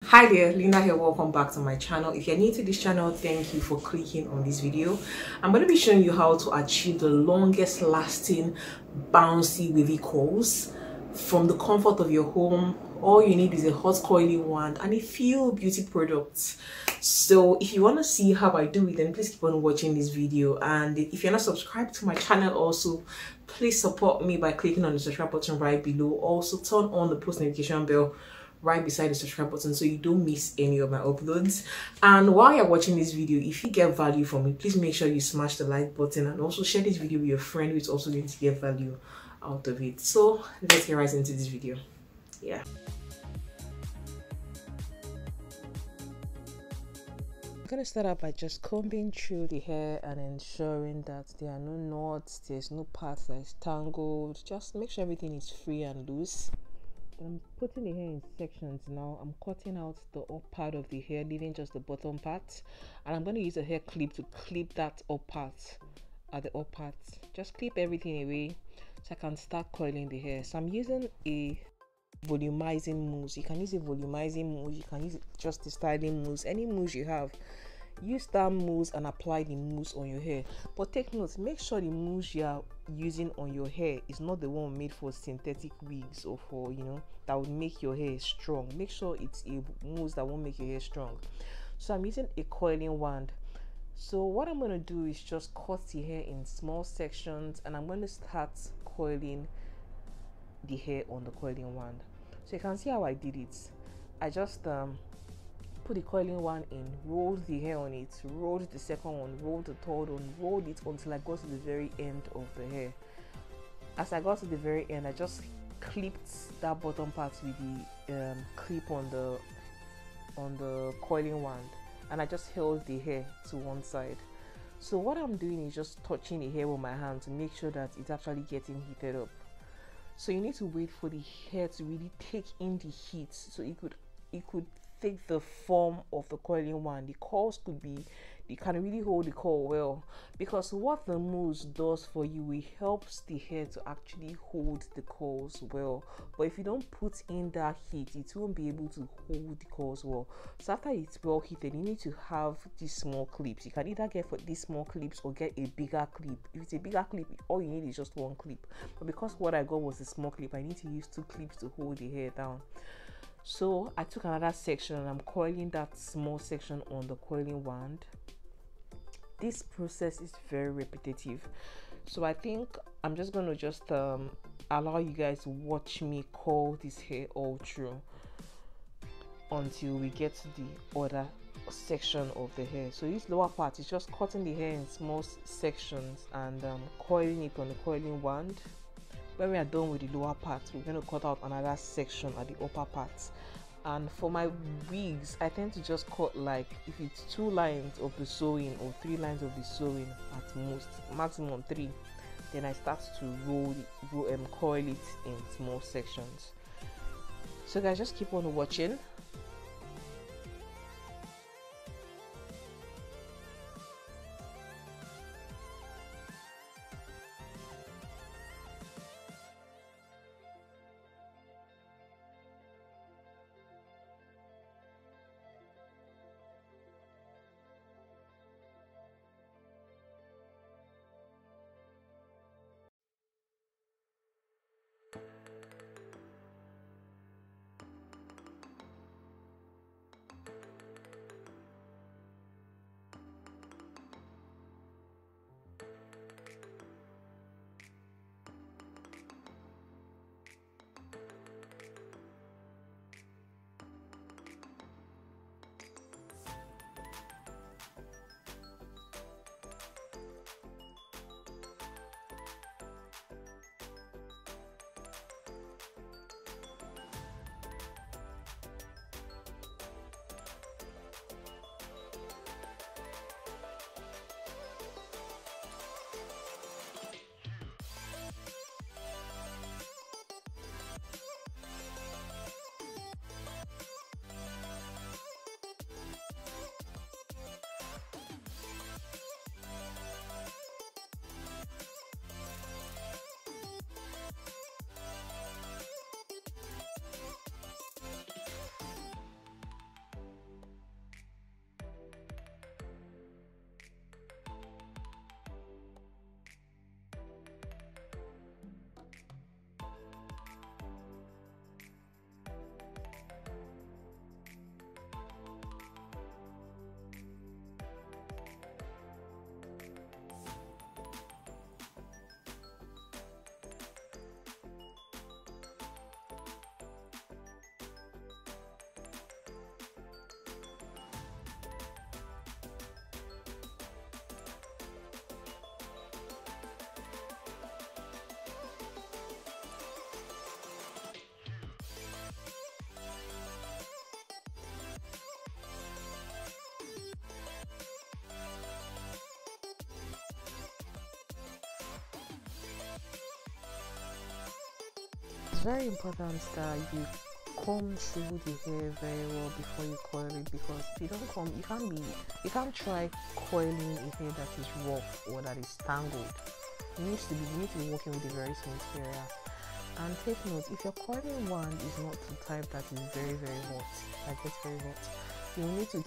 Hi there, Linda here. Welcome back to my channel. If you're new to this channel, thank you for clicking on this video. I'm going to be showing you how to achieve the longest lasting bouncy wavy curls from the comfort of your home. All you need is a hot coiling wand and a few beauty products. So if you want to see how I do it, then please keep on watching this video. And if you're not subscribed to my channel also, please support me by clicking on the subscribe button right below. Also turn on the post notification bell right beside the subscribe button so you don't miss any of my uploads. And while you're watching this video, if you get value from it, please make sure you smash the like button and also share this video with your friend who is also going to get value out of it. So let's get right into this video. Yeah, I'm gonna start out by just combing through the hair and ensuring that there are no knots, there's no part that is tangled. Just make sure everything is free and loose. I'm putting the hair in sections now. I'm cutting out the up part of the hair, leaving just the bottom part, and I'm going to use a hair clip to clip that up part at the up part. Just clip everything away so I can start coiling the hair. So I'm using a volumizing mousse. You can use a volumizing mousse, you can use just the styling mousse, any mousse you have. Use that mousse and apply the mousse on your hair, but take note, make sure the mousse you are using on your hair is not the one made for synthetic wigs or for, that would make your hair strong. Make sure it's a mousse that won't make your hair strong. So I'm using a coiling wand. So what I'm going to do is just cut the hair in small sections, and I'm going to start coiling the hair on the coiling wand. So you can see how I did it. I just put the coiling one in, rolled the hair on it, rolled the second one, rolled the third one, rolled it until I got to the very end of the hair. As I got to the very end, I just clipped that bottom part with the clip on the coiling wand, and I just held the hair to one side. So what I'm doing is just touching the hair with my hand to make sure that it's actually getting heated up. So you need to wait for the hair to really take in the heat, so it could take the form of the coiling wand. The curls you can really hold the curl well, because what the mousse does for you, it helps the hair to actually hold the curls well. But if you don't put in that heat, it won't be able to hold the curls well. So after it's well heated, you need to have these small clips. You can either get for these small clips or get a bigger clip. If it's a bigger clip, all you need is just one clip, but because what I got was a small clip, I need to use two clips to hold the hair down. So I took another section and I'm coiling that small section on the coiling wand. This process is very repetitive, so I think I'm just going to allow you guys to watch me coil this hair all through until we get to the other section of the hair. So this lower part is just cutting the hair in small sections and coiling it on the coiling wand. When we are done with the lower part, we're going to cut out another section at the upper part. And for my wigs, I tend to just cut, like, if it's 2 lines of the sewing or 3 lines of the sewing at most, maximum 3, then I start to coil it in small sections. So guys, just keep on watching. very important that you comb through the hair very well before you coil it, because if you don't comb, you can't try coiling a hair that is rough or that is tangled. You need to be working with a very smooth area. And take note, if your coiling wand is not the type that is very hot, that gets very hot, you will need to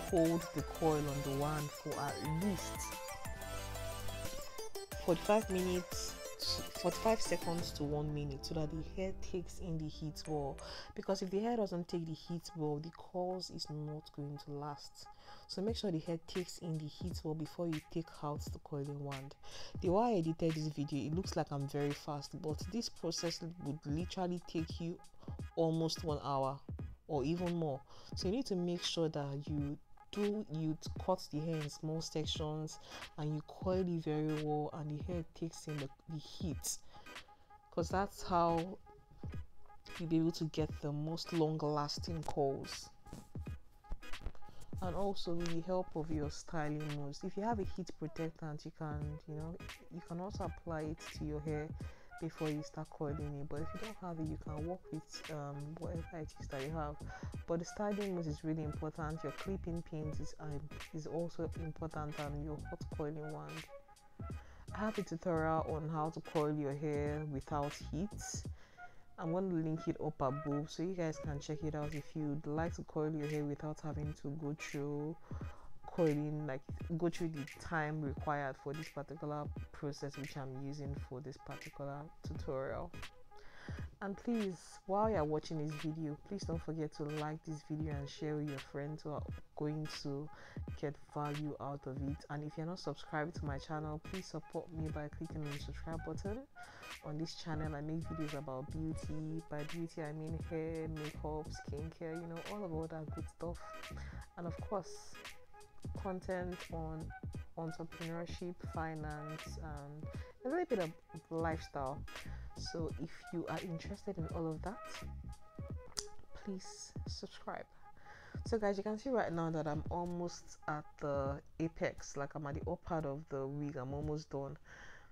hold the coil on the wand for at least 45 seconds to 1 minute, so that the hair takes in the heat well. Because if the hair doesn't take the heat well, the coils is not going to last. So make sure the hair takes in the heat well before you take out the coiling wand. The way I edited this video, it looks like I'm very fast, but this process would literally take you almost 1 hour or even more. So you need to make sure that you cut the hair in small sections and you coil it very well, and the hair takes in the heat, because that's how you'll be able to get the most long lasting coils. And also with the help of your styling mousse, if you have a heat protectant, you can also apply it to your hair before you start coiling it. But if you don't have it, you can work with whatever it is that you have. But the styling mousse is really important. Your clipping pins is also important, and your hot coiling wand. I have a tutorial on how to coil your hair without heat. I'm going to link it up above so you guys can check it out if you'd like to coil your hair without having to go through coiling, like go through the time required for this particular process which I'm using for this particular tutorial. And please, while you're watching this video, please don't forget to like this video and share with your friends who are going to get value out of it. And if you're not subscribed to my channel, please support me by clicking on the subscribe button. On this channel, I make videos about beauty. By beauty, I mean hair, makeup, skincare, all of that good stuff. And of course, content on entrepreneurship, finance, and a little bit of lifestyle. So if you are interested in all of that, please subscribe. So guys, you can see right now that I'm almost at the apex, like I'm at the upper part of the wig. I'm almost done.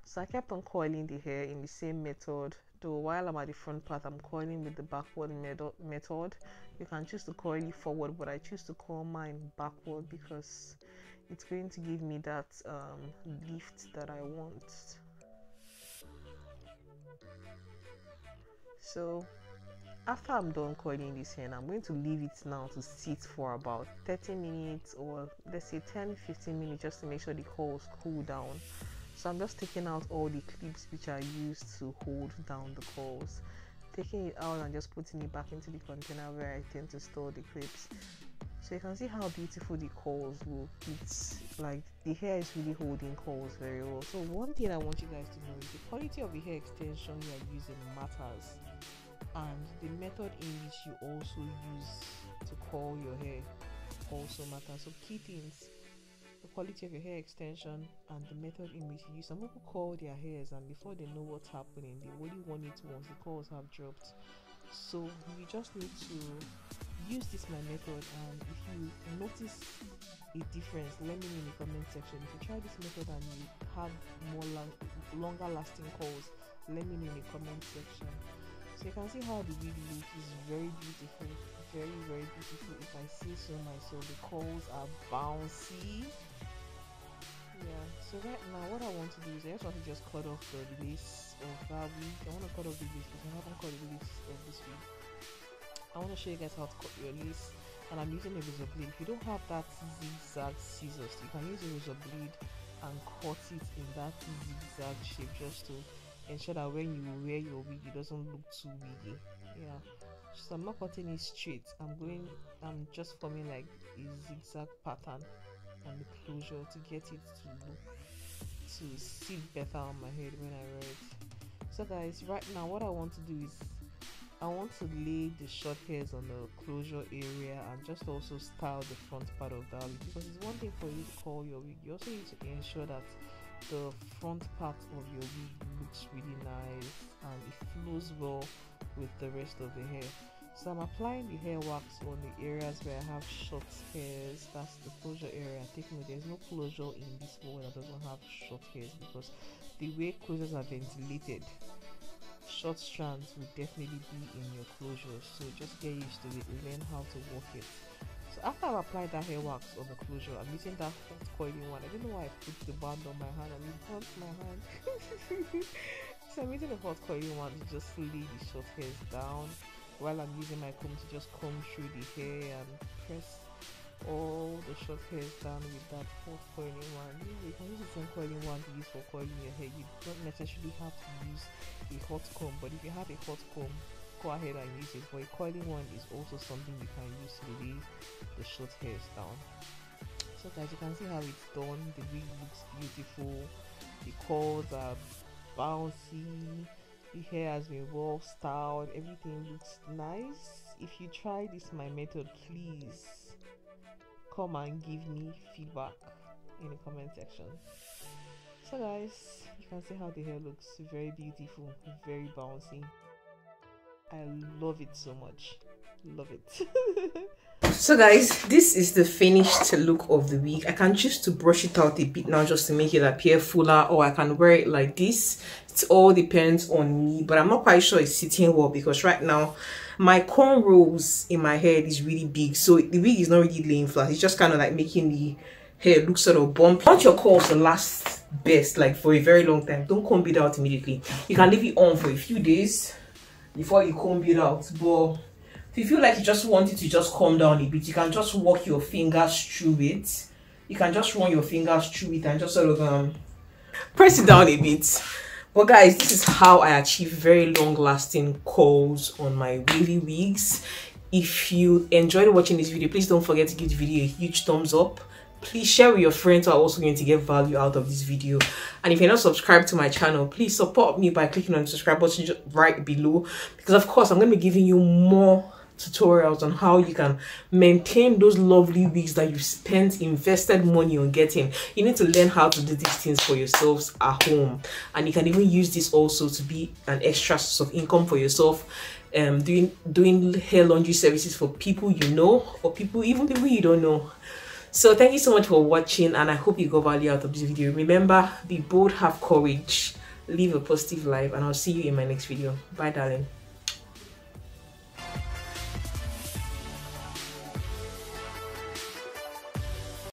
So I kept on coiling the hair in the same method, though while I'm at the front part, I'm coiling with the backward method. You can choose to coil it forward, but I choose to coil mine backward because it's going to give me that lift that I want. So after I'm done coiling this hair, I'm going to leave it now to sit for about 30 minutes, or let's say 10-15 minutes, just to make sure the coils cool down. So I'm just taking out all the clips which are used to hold down the coils, taking it out and just putting it back into the container where I tend to store the clips. So you can see how beautiful the coils look. It's like the hair is really holding coils very well. So one thing I want you guys to know is the quality of the hair extension you are using matters, and the method in which you also use to coil your hair also matters. So key things: the quality of your hair extension and the method in which you use. Some people coil their hairs and before they know what's happening, they only want it once the coils have dropped. So you just need to use this my method, and if you notice a difference, let me know in the comment section. If you try this method and you have longer lasting coils, let me know in the comment section. So you can see how the wig look is very beautiful, very beautiful, if I say so myself. The coils are bouncy. Yeah, so right now what I want to do is I just want to cut off the lace of that wig. I want to cut off the lace because I haven't cut the lace of this wig. I want to show you guys how to cut your lace, and I'm using a razor blade. If you don't have that zigzag scissors, you can use a razor blade and cut it in that zigzag shape, just to ensure that when you wear your wig, it doesn't look too wiggy. Yeah, so I'm not cutting it straight. I'm just forming like a zigzag pattern and the closure to get it to sit better on my head when I wear it. So guys, right now what I want to do is I want to lay the short hairs on the closure area and just also style the front part of that wig, because it's one thing for you to coil your wig, you also need to ensure that the front part of your wig looks really nice and it flows well with the rest of the hair. So I'm applying the hair wax on the areas where I have short hairs. That's the closure area. Take note, there's no closure in this wall that doesn't have short hairs, because the way closures are ventilated, short strands will definitely be in your closure, so just get used to it, learn how to work it. So after I've applied that hair wax on the closure, I'm using that hot coiling one. I don't know why I put the band on my hand and it burnt my hand. So I'm using the hot coiling one to just lay the short hairs down, while I'm using my comb to just comb through the hair and press all the short hairs down with that hot coiling one. You can use the same coiling one to use for coiling your hair. You don't necessarily have to use a hot comb, but if you have a hot comb, go ahead and use it. But a coiling one is also something you can use to lay the short hairs down. So guys, you can see how it's done. The wig looks beautiful, the curls are bouncy, the hair has been well styled, everything looks nice. If you try this my method, please come and give me feedback in the comment section. So guys, you can see how the hair looks. Very beautiful, very bouncy. I love it so much. Love it. So guys, this is the finished look of the wig. I can choose to brush it out a bit now just to make it appear fuller, or I can wear it like this. It all depends on me, but I'm not quite sure it's sitting well because right now my cornrows in my head is really big, so the wig is not really laying flat. It's just kind of like making the hair look sort of bumpy. I want your curls to last best, like for a very long time. Don't comb it out immediately. You can leave it on for a few days before you comb it out, but if you feel like you just want it to just calm down a bit, you can just walk your fingers through it. You can just run your fingers through it and just sort of press it down a bit. But guys, this is how I achieve very long lasting curls on my wavy wigs. If you enjoyed watching this video, please don't forget to give the video a huge thumbs up. Please share with your friends who are also going to get value out of this video. And if you're not subscribed to my channel, please support me by clicking on the subscribe button just right below, because of course I'm going to be giving you more tutorials on how you can maintain those lovely wigs that you've invested money on getting. You need to learn how to do these things for yourselves at home, and you can even use this also to be an extra source of income for yourself, doing hair laundry services for people you know, or even people you don't know. So thank you so much for watching, and I hope you got value out of this video. Remember, be bold, have courage, live a positive life, and I'll see you in my next video. Bye darling.